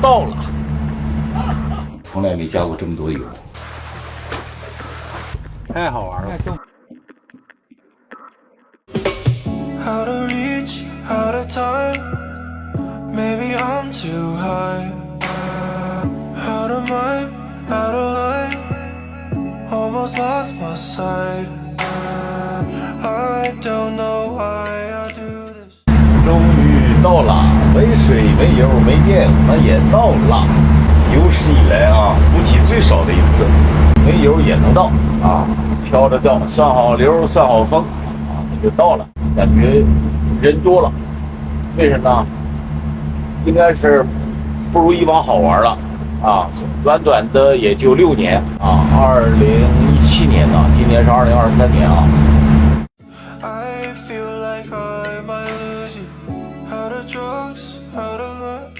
到了，从来没加过这么多油，太好玩了。Out of reach, out of time. Maybe I'm too high. Out of mind, out of line. Almost lost my sight. I don't know why I do this. 终于到了，没水、没油、没电，我们也到了。有史以来啊，估计最少的一次，没油也能到啊，飘着掉，算好流，算好风啊，就到了。感觉人多了，为什么呢？应该是不如以往好玩了啊！短短的也就6年啊，2017年呢，今年是2023年啊。I feel like I might lose you. Out of drugs, out of love.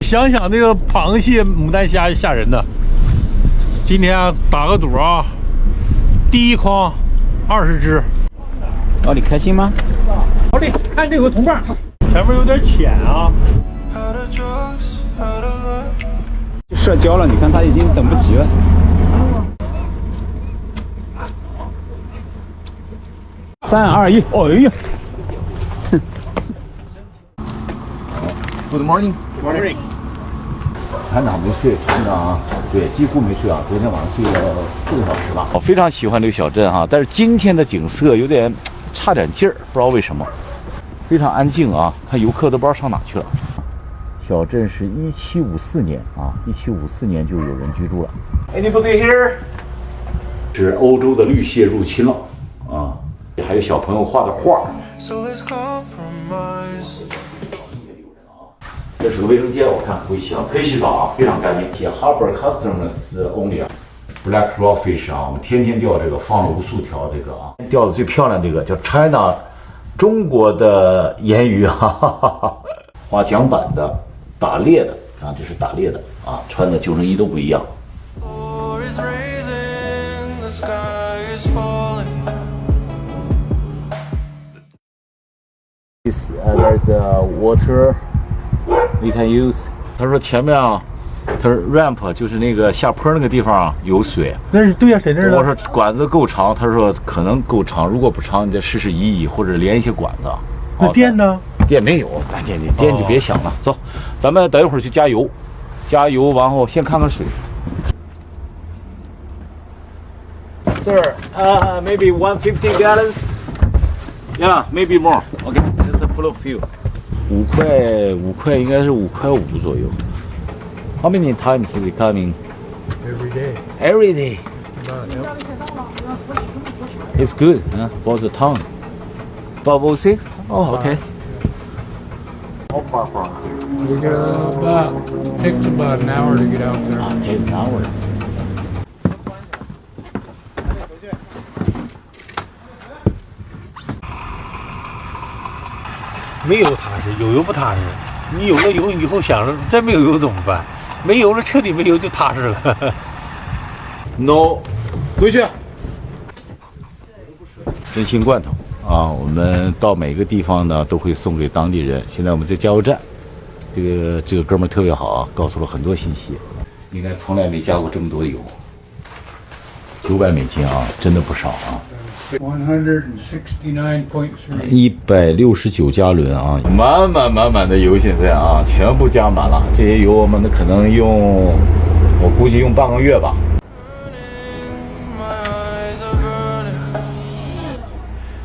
想想那个螃蟹、牡丹虾吓人的。今天啊，打个赌啊，第一筐20只。哦，你开心吗？好嘞，看这有个铜棒，前面有点浅啊。Out of drugs, out of love. 社交了，你看他已经等不及了。3、2、1，哎呀 Good morning. Morning。船长没睡，船长啊，对，几乎没睡啊，昨天晚上睡了4个小时吧。我非常喜欢这个小镇哈，但是今天的景色有点差点劲儿，不知道为什么。非常安静啊，看游客都不知道上哪去了。小镇是1754年啊，1754年就有人居住了。Anybody here？ 是欧洲的绿蟹入侵了啊，还有小朋友画的画。So let's compromise. 这是个卫生间，我看可以洗澡，可以洗澡啊，非常干净。写 Harbor Customers Only Black Crawfish 啊，我们天天钓这个，放了无数条这个啊，钓的最漂亮这个叫 China， 中国的盐鱼哈，划桨板的，打猎的，看这是打猎的啊，穿的救生衣都不一样。 War is raising, the sky is falling. There's a water we can use。他说前面啊，他说 ramp 就是那个下坡那个地方啊有水。那是对呀，谁那儿我说管子够长，他说可能够长，如果不长，你再试试移移或者连一些管子。那电呢？电没有，电就别想了。走，咱们等一会儿去加油，加油，然后先看看水。Sir, maybe 150 gallons. Yeah, maybe more. Okay, just a full of fuel. 5块应该是5块5左右。How many times is it coming? Every day. Every day. It's good for the tongue. Bubble 6? Oh, okay. How far from? We got takes about an hour to get out there. Take an hour. 没油踏实，有油不踏实。你有了油以后想着再没有油怎么办？没油了，彻底没油就踏实了。No， 回去。真心罐头啊，我们到每个地方呢都会送给当地人。现在我们在加油站，这个哥们儿特别好啊，告诉了很多信息。应该从来没加过这么多油，900美金啊，真的不少啊。169加仑啊，满的油，现在啊，全部加满了。这些油我们可能用，我估计用半个月吧。My eyes are burning.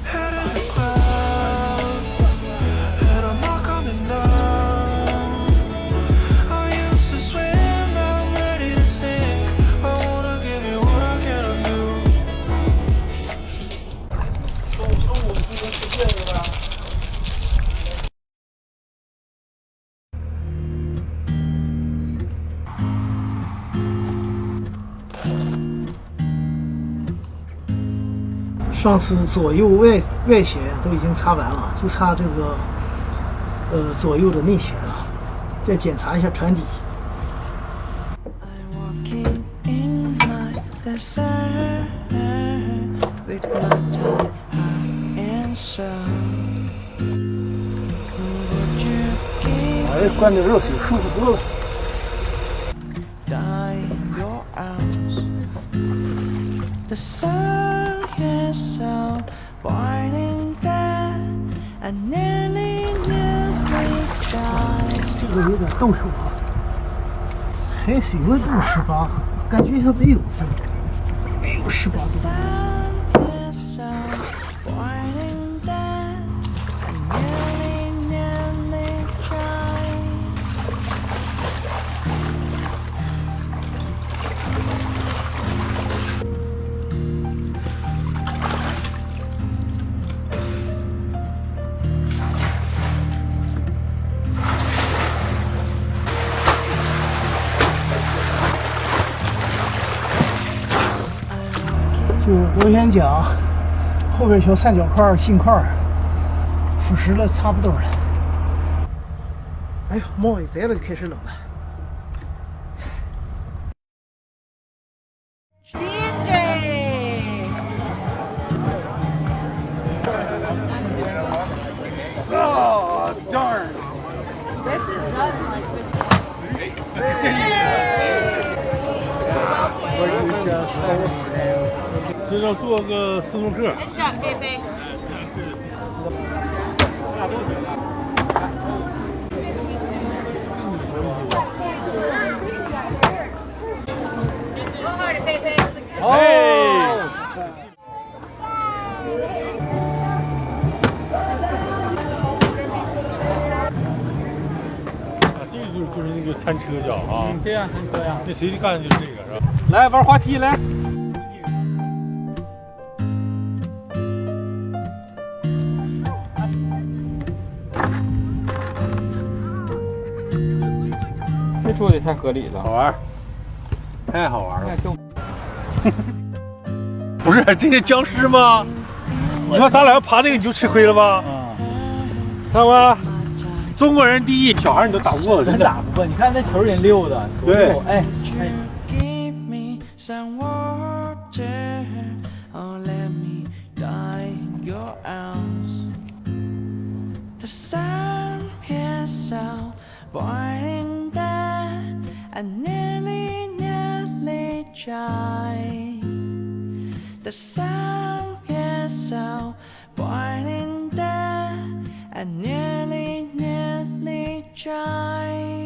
Head in the clouds, and I'm not coming down. I used to swim, now I'm ready to sink. I wanna give you what I cannot do. 上次左右外旋都已经擦完了，就差这个左右的内旋了，再检查一下船底。 I'm walking in my desert with no time and sound. Would you give 哎，灌点热水舒服多了。Your arms. The sun is so burning that I nearly died. 这个有点冻手啊，海水温度18，感觉像得有似的，没有18 The 度。 sun is so burning that I nearly tried. 就螺旋桨后边小三角块、锌块，腐蚀了差不多了。哎呦，帽一摘了就开始冷了。 这要做个斯诺克。哎。这就是那个餐车叫啊。对呀，餐车呀。那谁干的就是这个是吧？来玩滑梯来。 这做的太合理了，好玩，太好玩了。不是这些僵尸吗？你看咱俩要爬这个你就吃亏了吧？看到吗？中国人第一，小孩你都打不过，真打不过。你看那球人溜的，对，哎。 Give me some water, or let me die in your arms. The sun is so burning that I nearly tried. The sun is so burning that I nearly tried.